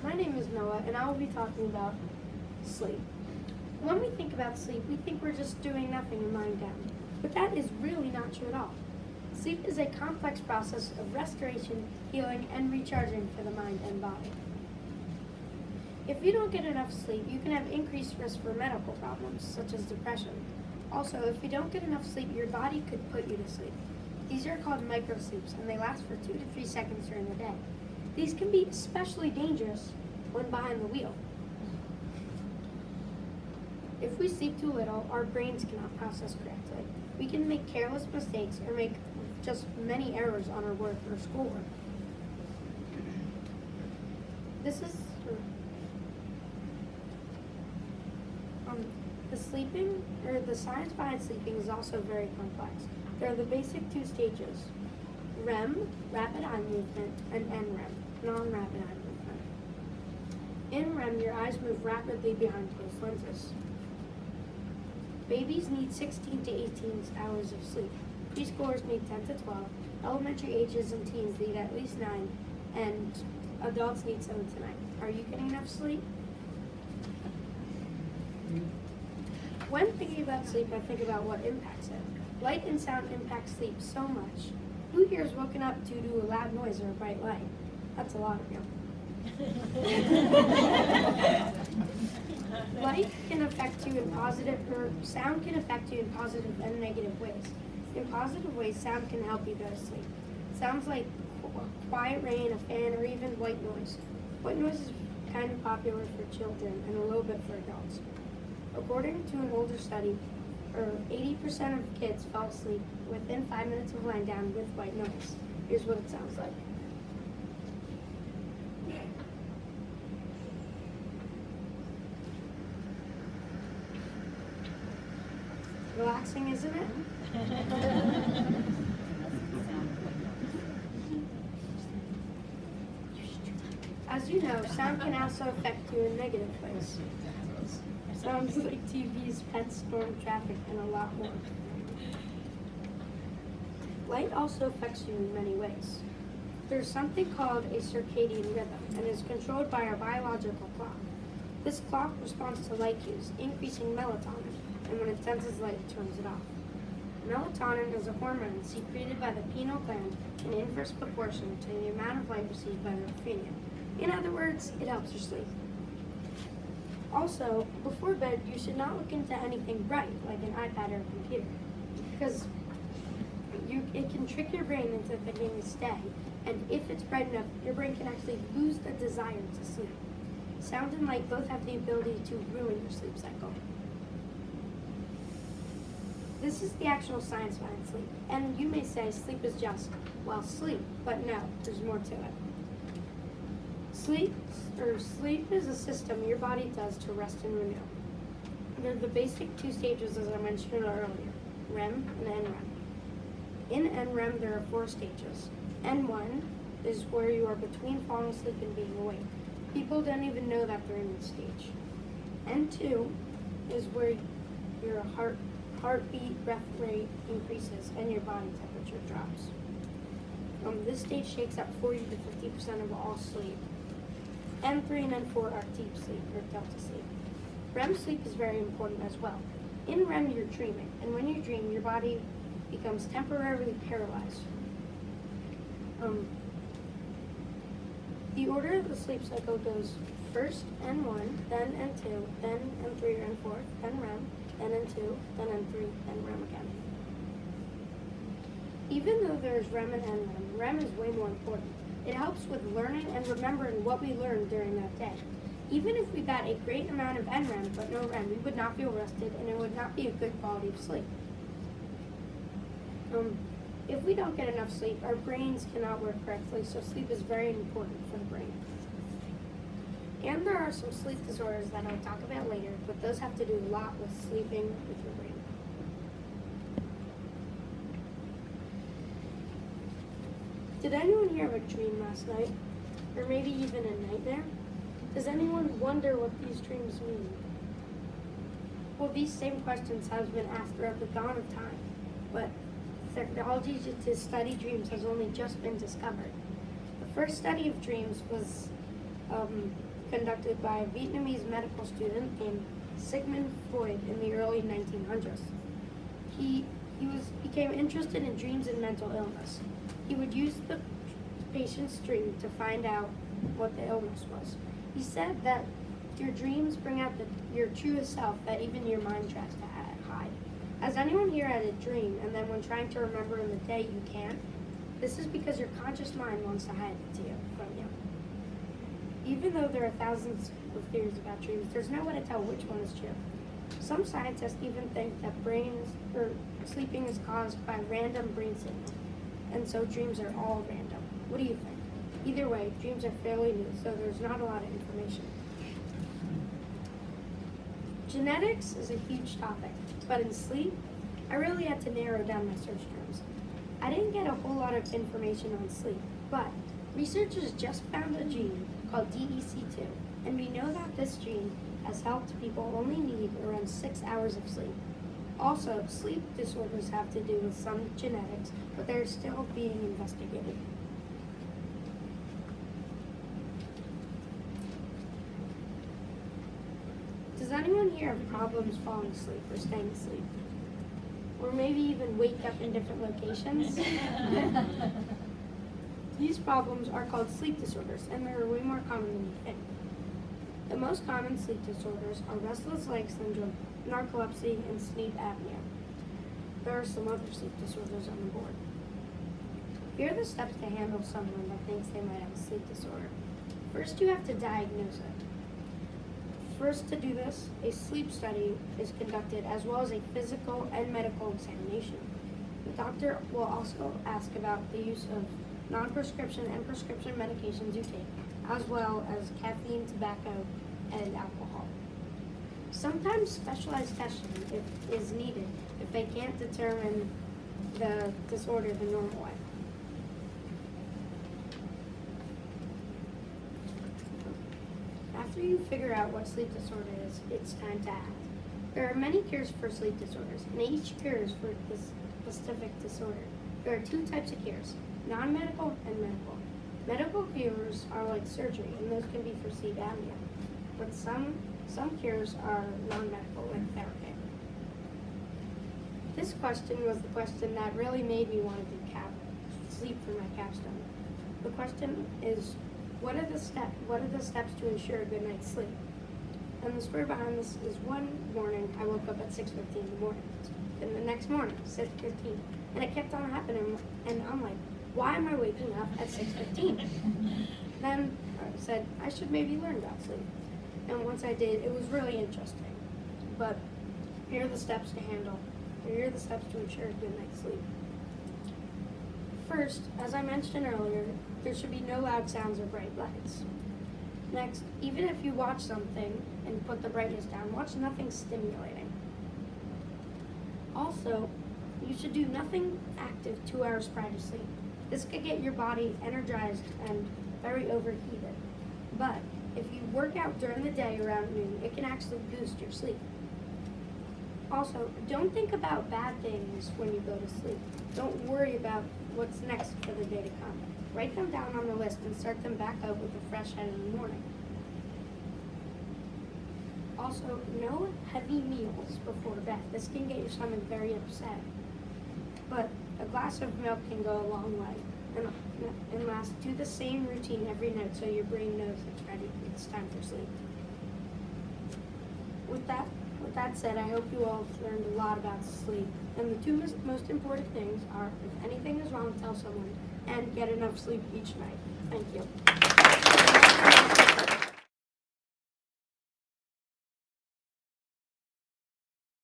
My name is Noah, and I will be talking about sleep. When we think about sleep, we think we're just doing nothing and lying down, but that is really not true at all. Sleep is a complex process of restoration, healing, and recharging for the mind and body. If you don't get enough sleep, you can have increased risk for medical problems, such as depression. Also, if you don't get enough sleep, your body could put you to sleep. These are called microsleeps, and they last for 2 to 3 seconds during the day. These can be especially dangerous when behind the wheel. If we sleep too little, our brains cannot process correctly. We can make careless mistakes or make just many errors on our work or schoolwork. The science behind sleeping is also very complex. There are the basic 2 stages: REM, rapid eye movement, and NREM, non-rapid eye movement. In REM, your eyes move rapidly behind closed lenses. Babies need 16 to 18 hours of sleep. Preschoolers need 10 to 12. Elementary ages and teens need at least 9, and adults need 7 to 9. Are you getting enough sleep? When thinking about sleep, I think about what impacts it. Light and sound impact sleep so much. Who here is woken up due to a loud noise or a bright light? That's a lot of you. Light can affect you in positive, or sound can affect you in positive and negative ways. In positive ways, sound can help you go to sleep. Sounds like quiet rain, a fan, or even white noise. White noise is kind of popular for children and a little bit for adults. According to an older study, 80% of kids fell asleep within 5 minutes of lying down with white noise. Here's what it sounds like. Relaxing, isn't it? As you know, sound can also affect you in negative ways. Sounds like TVs, pets, storm, traffic, and a lot more. Light also affects you in many ways. There's something called a circadian rhythm, and is controlled by our biological clock. This clock responds to light cues, increasing melatonin, and when it senses light, it turns it off. Melatonin is a hormone secreted by the pineal gland in inverse proportion to the amount of light received by the cranium. In other words, it helps you sleep. Also, before bed, you should not look into anything bright, like an iPad or a computer, because it can trick your brain into thinking to stay, and if it's bright enough, your brain can actually lose the desire to sleep. Sound and light both have the ability to ruin your sleep cycle. This is the actual science behind sleep, and you may say sleep is just, well, sleep, but no, there's more to it. Sleep is a system your body does to rest and renew. They're the basic 2 stages, as I mentioned earlier, REM and NREM. In NREM, there are 4 stages. N1 is where you are between falling asleep and being awake. People don't even know that they're in this stage. N2 is where your heartbeat, breath rate increases, and your body temperature drops. This stage shakes up 40 to 50% of all sleep. N3 and N4 are deep sleep, or delta sleep. REM sleep is very important as well. In REM, you're dreaming, and when you dream, your body becomes temporarily paralyzed. The order of the sleep cycle goes first N1, then N2, then N3 or N4, then REM, then N2, then N3, then REM again. Even though there's REM and NREM, REM is way more important. It helps with learning and remembering what we learned during that day. Even if we got a great amount of NREM but no REM, we would not feel rested and it would not be a good quality of sleep. If we don't get enough sleep, our brains cannot work correctly, so sleep is very important for the brain. And there are some sleep disorders that I'll talk about later, but those have to do a lot with sleeping with your brain. Did anyone here have a dream last night? Or maybe even a nightmare? Does anyone wonder what these dreams mean? Well, these same questions have been asked throughout the dawn of time, but technology to study dreams has only just been discovered. The first study of dreams was conducted by a Vietnamese medical student named Sigmund Freud in the early 1900s. He became interested in dreams and mental illness. He would use the patient's dream to find out what the illness was. He said that your dreams bring out your truest self that even your mind tries to hide. Has anyone here had a dream and then when trying to remember in the day you can't? This is because your conscious mind wants to hide it from you. Even though there are thousands of theories about dreams, there's no way to tell which one is true. Some scientists even think that sleeping is caused by random brain signals, and so dreams are all random. What do you think? Either way, dreams are fairly new, so there's not a lot of information. Genetics is a huge topic, but in sleep, I really had to narrow down my search terms. I didn't get a whole lot of information on sleep, but researchers just found a gene called DEC2, and we know that this gene has helped people only need around 6 hours of sleep. Also, sleep disorders have to do with some genetics, but they're still being investigated. Does anyone here have problems falling asleep or staying asleep? Or maybe even wake up in different locations? These problems are called sleep disorders, and they're way more common than you think. The most common sleep disorders are restless leg syndrome, narcolepsy, and sleep apnea. There are some other sleep disorders on the board. Here are the steps to handle someone that thinks they might have a sleep disorder. First, you have to diagnose it. First, to do this, a sleep study is conducted as well as a physical and medical examination. The doctor will also ask about the use of non-prescription and prescription medications you take, as well as caffeine, tobacco, and alcohol. Sometimes specialized testing is needed if they can't determine the disorder the normal way. After you figure out what sleep disorder is, it's time to act. There are many cures for sleep disorders, and each cure is for this specific disorder. There are two types of cures, non-medical and medical. Medical cures are like surgery, and those can be for sleep apnea. But some cures are non-medical, like therapy. This question was the question that really made me want to do sleep for my capstone. The question is, what are the steps to ensure a good night's sleep? And the story behind this is one morning I woke up at 6:15 in the morning. And the next morning, 6:15. And it kept on happening, and I'm like, why am I waking up at 6:15? Then I said, I should maybe learn about sleep. And once I did, it was really interesting. But here are the steps to handle. Here are the steps to ensure a good night's sleep. First, as I mentioned earlier, there should be no loud sounds or bright lights. Next, even if you watch something and put the brightness down, watch nothing stimulating. Also, you should do nothing active 2 hours prior to sleep. This could get your body energized and very overheated. But if you work out during the day around noon, it can actually boost your sleep. Also, don't think about bad things when you go to sleep. Don't worry about what's next for the day to come. Write them down on the list and start them back up with a fresh head in the morning. Also, no heavy meals before bed. This can get your stomach very upset. But a glass of milk can go a long way. And last, do the same routine every night so your brain knows it's ready. It's time for sleep. With that said, I hope you all have learned a lot about sleep. And the two most important things are, if anything is wrong, tell someone, and get enough sleep each night. Thank you.